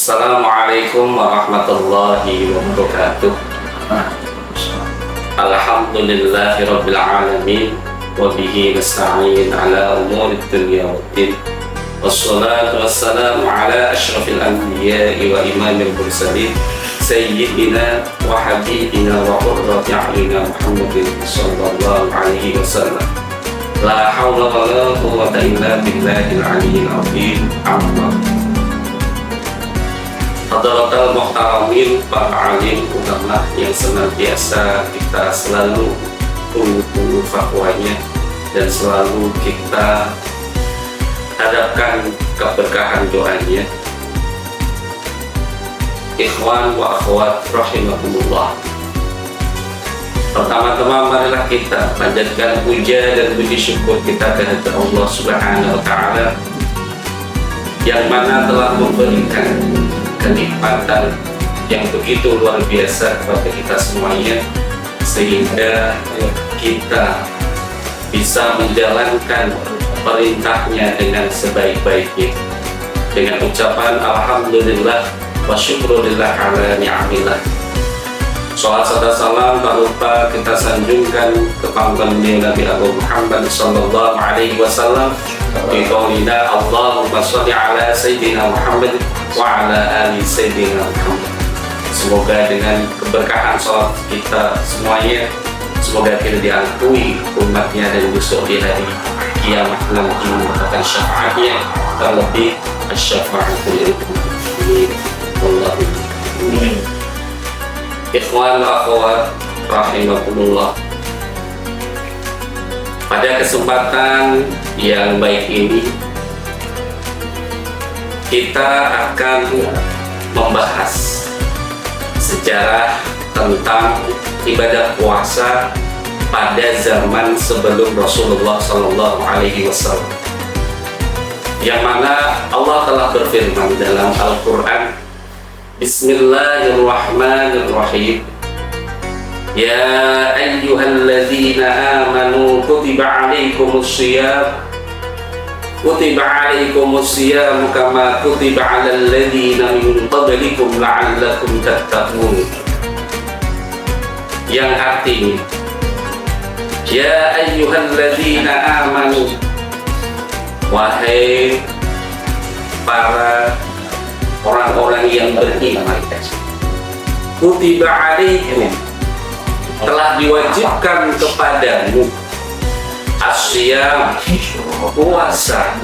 Assalamualaikum warahmatullahi wabarakatuh. Alhamdulillahi rabbil alamin wa bihi nasta'in ala umuri dunya waddin. Wassalatu wassalamu ala asyrafil anbiya'i wa imamil mursalin sayyidina wa habibina wa qurrati a'yunina Muhammadin sallallahu alaihi wasallam. La hawla wa la quwwata illa billahil aliyyil azim. Amma Hadratal muhtaramin, para alim ulama yang senantiasa kita selalu tunggu fatwanya dan selalu kita hadapkan keberkahan doanya. Ikhwan wa akhwat rahimakumullah. Pertama-tama marilah kita panjatkan puja dan puji syukur kita kehadirat Allah Subhanahu wa taala yang mana telah memberikan kenikmatan yang begitu luar biasa kepada kita semuanya, sehingga kita bisa menjalankan perintahnya dengan sebaik-baiknya dengan ucapan alhamdulillah wa syukurillah ala ni'amillah. Sholawat serta salam tak lupa kita sanjungkan kepada Nabi Muhammad sallallahu alaihi wasallam bi qaulina Allahumma shalli ala sayyidina Muhammad wa ala ali sayyidina Muhammad. Semoga dengan keberkahan salat kita semuanya, semoga kita diakui umatnya dan besok di hari kiamat nanti mendapatkan syafaatnya, terlebih asy-syafa'atul mu'min. Wallahu a'lam. Ikhwan wa akhwat rahimakumullah. Pada kesempatan yang baik ini kita akan membahas sejarah tentang ibadah puasa pada zaman sebelum Rasulullah Sallallahu Alaihi Wasallam, yang mana Allah telah berfirman dalam Al-Quran, Bismillahirrahmanirrahim. Ya ayyuhalladzina amanu kutiba alaikumus siyam kama kutiba alal ladzina min qablikum la'allakum tattaqun. Yang artinya, ya ayyuhalladzina amanu, wahai para orang-orang yang beriman, kutiba alaikum, telah diwajibkan kepadamu asyam, puasa,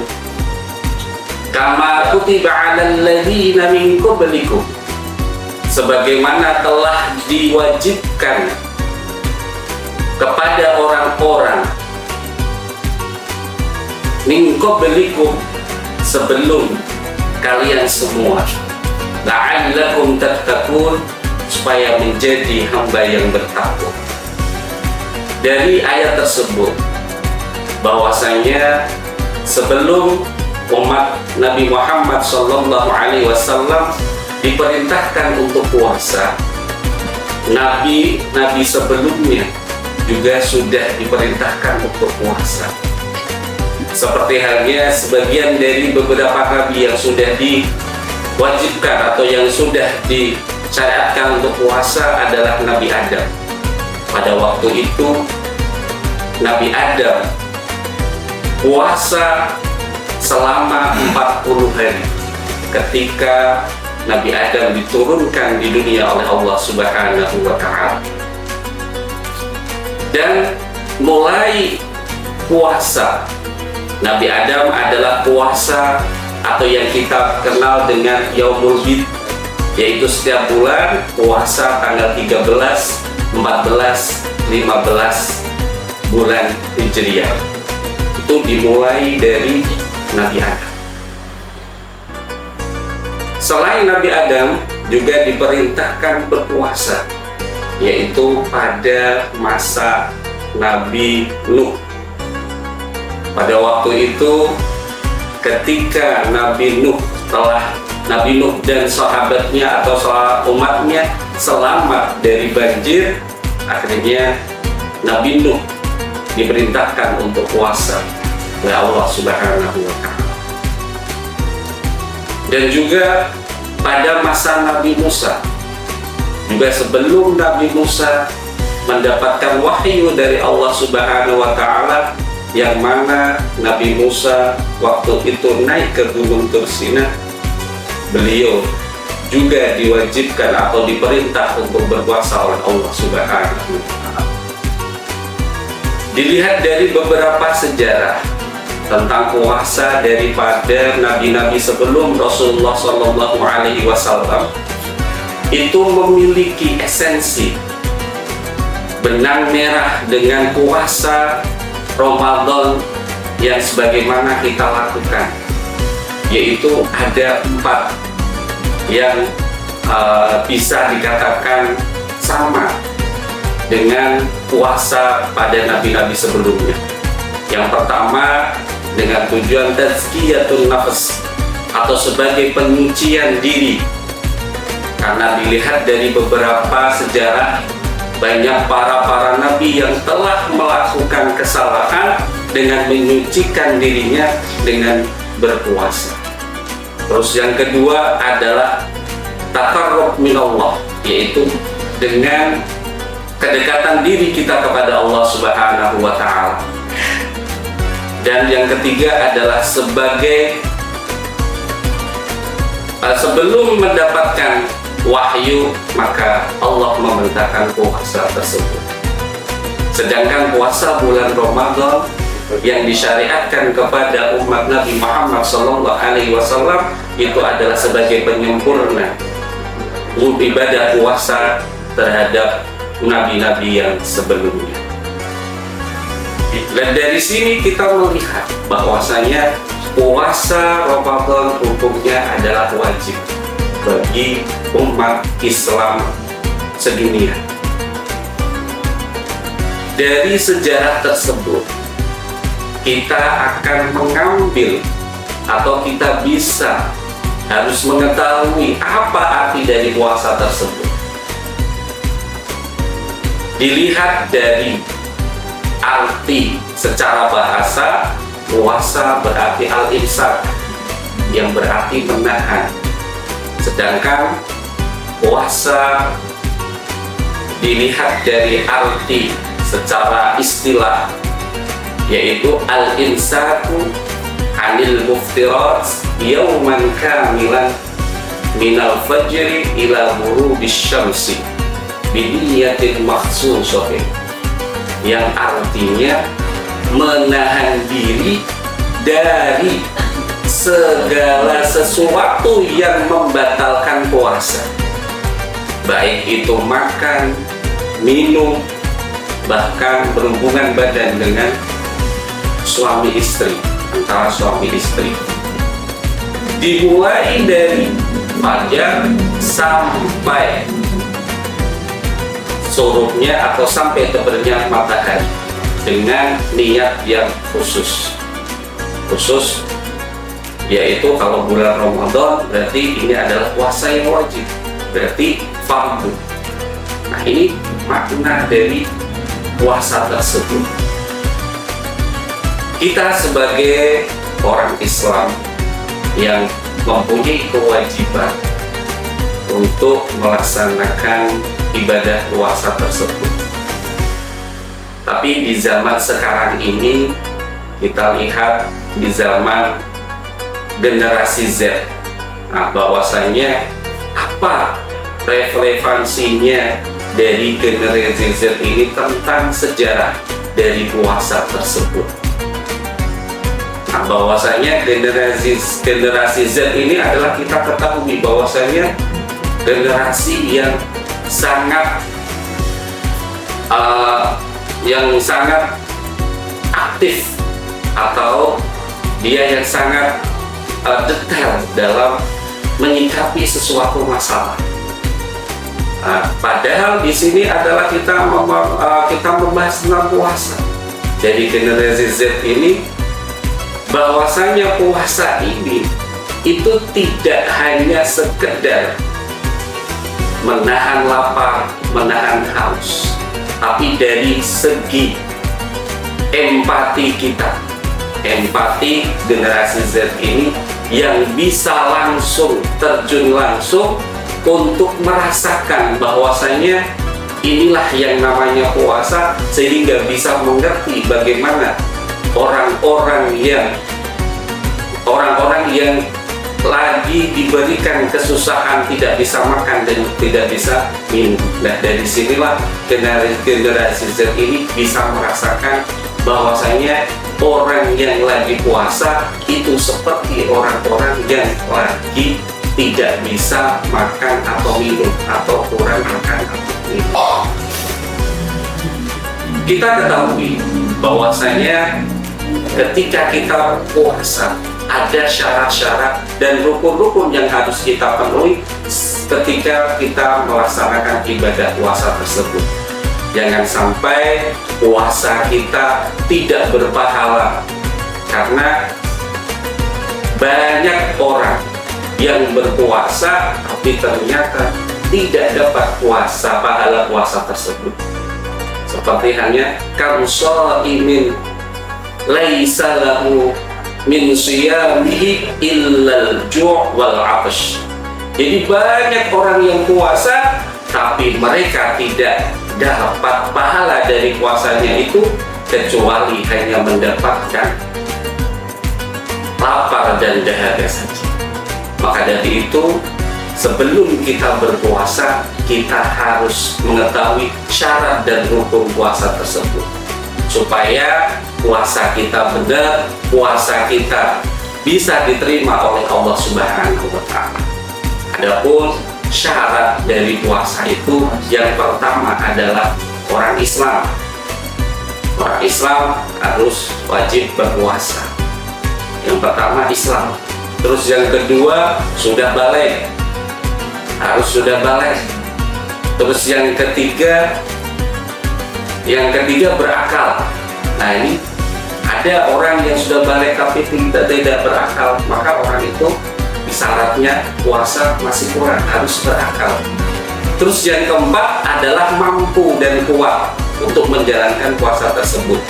kama kutiba alal ladzina min qablikum, sebagaimana telah diwajibkan kepada orang-orang min qablikum, sebelum kalian semua, la'allakum tattaqun, supaya menjadi hamba yang bertakwa. Dari ayat tersebut bahwasanya sebelum umat Nabi Muhammad Sallallahu Alaihi Wasallam diperintahkan untuk puasa, nabi-nabi sebelumnya juga sudah diperintahkan untuk puasa. Seperti halnya sebagian dari beberapa nabi yang sudah diwajibkan atau yang sudah disyariatkan untuk puasa adalah Nabi Adam. Pada waktu itu Nabi Adam puasa selama 40 hari ketika Nabi Adam diturunkan di dunia oleh Allah Subhanahu wa ta'ala. Dan mulai puasa Nabi Adam adalah puasa atau yang kita kenal dengan Yaumul Bid, yaitu setiap bulan puasa tanggal 13, 14, 15 bulan Hijriah. Itu dimulai dari Nabi Adam. Selain Nabi Adam juga diperintahkan berpuasa, yaitu pada masa Nabi Nuh. Pada waktu itu ketika Nabi Nuh dan sahabatnya atau umatnya selamat dari banjir, akhirnya Nabi Nuh diperintahkan untuk puasa oleh Allah Subhanahu wa ta'ala. Dan juga pada masa Nabi Musa, juga sebelum Nabi Musa mendapatkan wahyu dari Allah Subhanahu wa Ta'ala, yang mana Nabi Musa waktu itu naik ke Gunung Tursina, beliau juga diwajibkan atau diperintah untuk berpuasa oleh Allah Subhanahu wa Ta'ala. Dilihat dari beberapa sejarah tentang puasa daripada nabi-nabi sebelum Rasulullah SAW, itu memiliki esensi benang merah dengan puasa Ramadan yang sebagaimana kita lakukan, yaitu ada 4 yang bisa dikatakan sama dengan puasa pada nabi-nabi sebelumnya. Yang pertama, dengan tujuan tazkiyatun nafs atau sebagai penyucian diri, karena dilihat dari beberapa sejarah, banyak para nabi yang telah melakukan kesalahan dengan menyucikan dirinya dengan berpuasa. Terus yang kedua adalah taqarrub minallah, yaitu dengan kedekatan diri kita kepada Allah Subhanahu wa Ta'ala. Dan yang ketiga adalah sebagai sebelum mendapatkan wahyu, maka Allah memerintahkan puasa tersebut. Sedangkan puasa bulan Ramadan yang disyariatkan kepada umat Nabi Muhammad SAW itu adalah sebagai penyempurna ibadah puasa terhadap nabi-nabi yang sebelumnya. Dan dari sini kita melihat bahwasanya puasa Ramadan hukumnya adalah wajib bagi umat Islam sedunia. Dari sejarah tersebut, kita akan mengambil atau kita bisa harus mengetahui apa arti dari puasa tersebut. Dilihat dari arti secara bahasa, puasa berarti al-imsak, yang berarti menahan. Sedangkan puasa dilihat dari arti secara istilah, yaitu al-imsaku anil muftirat yauman kamilan minal fajri ila ghurubis syamsi biniyatin makhsusatin, yang artinya menahan diri dari segala sesuatu yang membatalkan puasa, baik itu makan, minum, bahkan berhubungan badan dengan suami istri, antara suami istri. Dimulai dari fajar sampai surutnya atau sampai terbitnya matahari dengan niat yang khusus, yaitu kalau bulan Ramadan berarti ini adalah puasa yang wajib, berarti fardu. Nah, ini makna dari puasa tersebut. Kita sebagai orang Islam yang mempunyai kewajiban untuk melaksanakan ibadah puasa tersebut. Tapi di zaman sekarang ini, kita lihat di zaman generasi Z, nah, bahwasanya apa relevansinya dari generasi Z ini tentang sejarah dari puasa tersebut. Nah, bahwasanya generasi Z ini adalah, kita ketahui bahwasanya generasi yang sangat aktif, atau dia yang sangat detail dalam menyikapi sesuatu masalah. Padahal di sini adalah kita membahas tentang puasa. Jadi generasi Z ini, bahwasanya puasa ini itu tidak hanya sekedar menahan lapar, menahan haus, tapi dari segi empati kita, empati generasi Z ini yang bisa langsung terjun langsung untuk merasakan bahwasanya inilah yang namanya puasa, sehingga bisa mengerti bagaimana orang-orang yang lagi diberikan kesusahan, tidak bisa makan dan tidak bisa minum. Nah, dari sinilah generasi Z ini bisa merasakan bahwasanya orang yang lagi puasa itu seperti orang-orang yang lagi tidak bisa makan atau minum, atau kurang makan atau minum. Kita ketahui bahwasanya ketika kita puasa ada syarat-syarat dan rukun-rukun yang harus kita penuhi ketika kita melaksanakan ibadah puasa tersebut. Jangan sampai puasa kita tidak berpahala, karena banyak orang yang berpuasa tapi ternyata tidak dapat pahala puasa tersebut. Seperti hanya kamshaimin laisa lahu min siyamihi illal ju' wal 'atash. Jadi banyak orang yang puasa tapi mereka tidak dapat pahala dari puasanya itu kecuali hanya mendapatkan lapar dan dahaga saja. Maka dari itu, sebelum kita berpuasa, kita harus mengetahui syarat dan rukun puasa tersebut, supaya puasa kita benar, puasa kita bisa diterima oleh Allah Subhanahu wa Ta'ala. Adapun syarat dari puasa itu, yang pertama adalah orang Islam. Orang Islam harus wajib berpuasa. Yang pertama Islam. Terus yang kedua sudah balik, harus sudah balik. Terus yang ketiga berakal. Nah, ini ada orang yang sudah balik tapi tidak berakal, maka orang itu syaratnya puasa masih kurang, harus berakal. Terus yang keempat adalah mampu dan kuat untuk menjalankan puasa tersebut.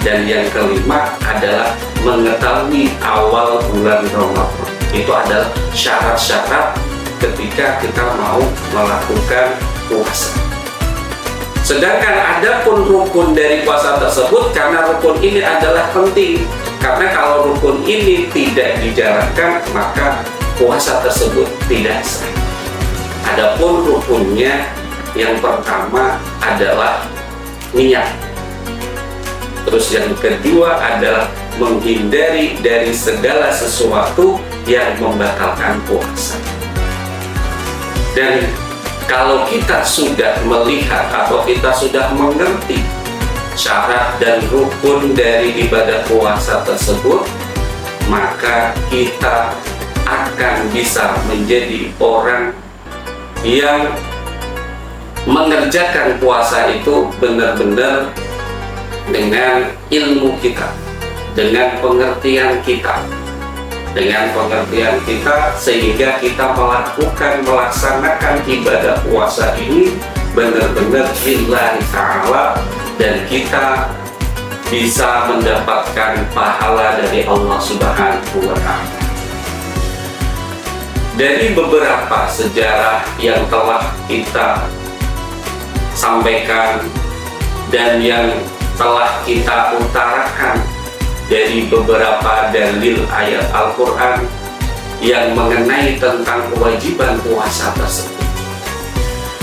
Dan yang kelima adalah mengetahui awal bulan Ramadan. Itu adalah syarat-syarat ketika kita mau melakukan puasa. Sedangkan ada pun rukun dari puasa tersebut, karena rukun ini adalah penting. Karena kalau rukun ini tidak dijalankan, maka puasa tersebut tidak sah. Adapun rukunnya, yang pertama adalah niat. Terus yang kedua adalah menghindari dari segala sesuatu yang membatalkan puasa. Dan kalau kita sudah melihat atau kita sudah mengerti syarat dan rukun dari ibadah puasa tersebut, maka kita akan bisa menjadi orang yang mengerjakan puasa itu benar-benar dengan ilmu kita, dengan pengertian kita, sehingga kita melaksanakan ibadah puasa ini benar-benar lillahi ta'ala, dan kita bisa mendapatkan pahala dari Allah Subhanahu wa Ta'ala. Dari beberapa sejarah yang telah kita sampaikan dan yang telah kita utarakan dari beberapa dalil ayat Al-Quran yang mengenai tentang kewajiban puasa tersebut,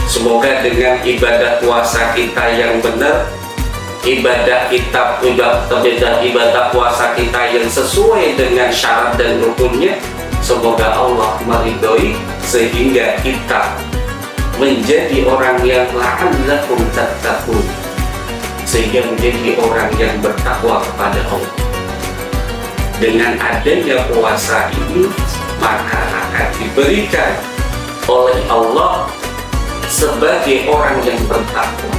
semoga dengan ibadah puasa kita yang benar, ibadah puasa kita yang sesuai dengan syarat dan rukunnya, semoga Allah meridhoi sehingga kita menjadi orang yang la'allakum tattaqun, sehingga menjadi orang yang bertakwa kepada Allah. Dengan adanya puasa ini, maka akan diberikan oleh Allah sebagai orang yang bertakwa.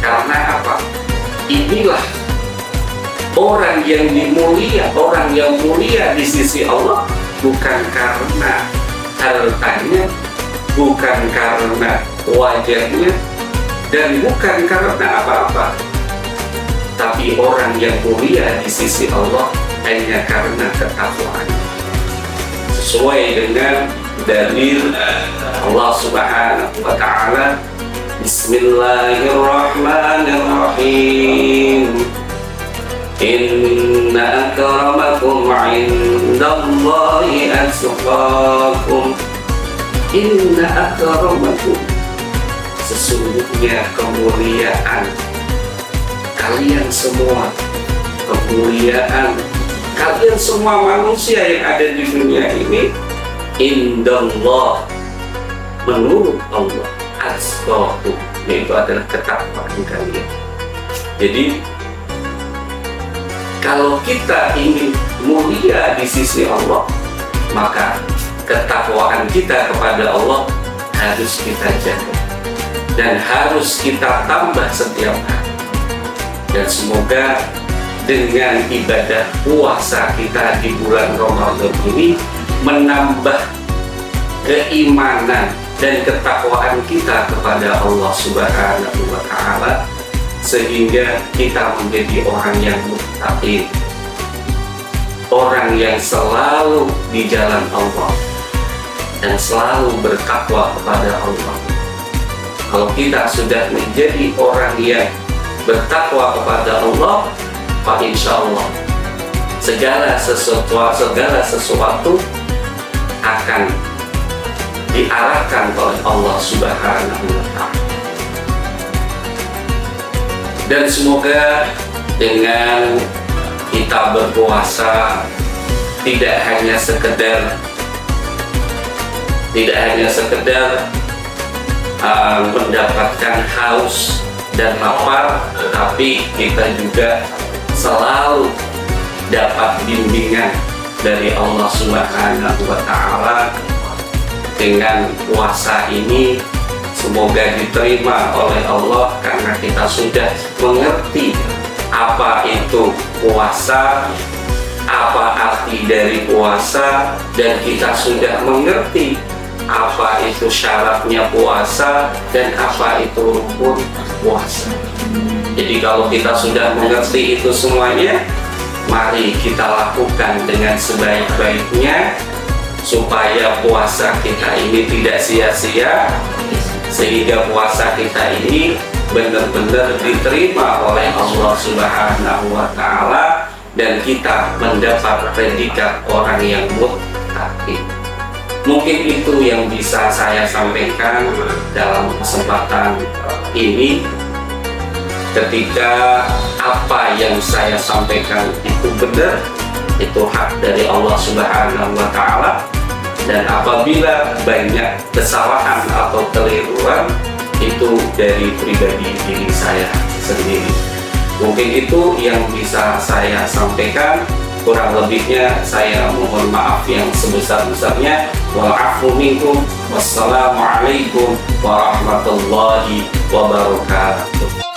Karena apa? Inilah orang yang mulia di sisi Allah, bukan karena hartanya, bukan karena wajahnya, dan bukan karena apa-apa, tapi orang yang mulia di sisi Allah hanya karena ketakwaan. sesuai dengan dalil Allah Subhanahu wa Ta'ala. Bismillahirrahmanirrahim. Inna akramakum 'indallahi atqakum. Inna akramakum, sesungguhnya kemuliaan kalian semua, kemuliaan kalian semua manusia yang ada di dunia ini, indallah, menurut Allah, atqakum, yaitu adalah ketakwaan kalian. Jadi kalau kita ingin mulia di sisi Allah, maka ketakwaan kita kepada Allah harus kita jaga dan harus kita tambah setiap hari. Dan semoga dengan ibadah puasa kita di bulan Ramadan ini menambah keimanan dan ketakwaan kita kepada Allah Subhanahu wa Ta'ala, sehingga kita menjadi orang yang muttaqin, orang yang selalu di jalan Allah dan selalu bertakwa kepada Allah. Kalau kita sudah menjadi orang yang bertakwa kepada Allah, maka insya Allah segala sesuatu akan diarahkan oleh Allah Subhanahu wa Ta'ala. Dan semoga dengan kita berpuasa tidak hanya sekedar mendapatkan haus dan lapar, tetapi kita juga selalu dapat bimbingan dari Allah Subhanahu wa Ta'ala. Dengan puasa ini semoga diterima oleh Allah karena kita sudah mengerti apa itu puasa, apa arti dari puasa, dan kita sudah mengerti apa itu syaratnya puasa dan apa itu rukun puasa. Jadi kalau kita sudah mengerti itu semuanya, mari kita lakukan dengan sebaik-baiknya supaya puasa kita ini tidak sia-sia, sehingga puasa kita ini benar-benar diterima oleh Allah Subhanahu wa Ta'ala dan kita mendapat predikat orang yang muttaqin. Mungkin itu yang bisa saya sampaikan dalam kesempatan ini. Ketika apa yang saya sampaikan itu benar, itu hak dari Allah Subhanahu wa Ta'ala, dan apabila banyak kesalahan atau keliruan, itu dari pribadi diri saya sendiri. Mungkin itu yang bisa saya sampaikan. Kurang lebihnya saya mohon maaf yang sebesar-besarnya. Wa'afu minkum. Wassalamualaikum warahmatullahi wabarakatuh.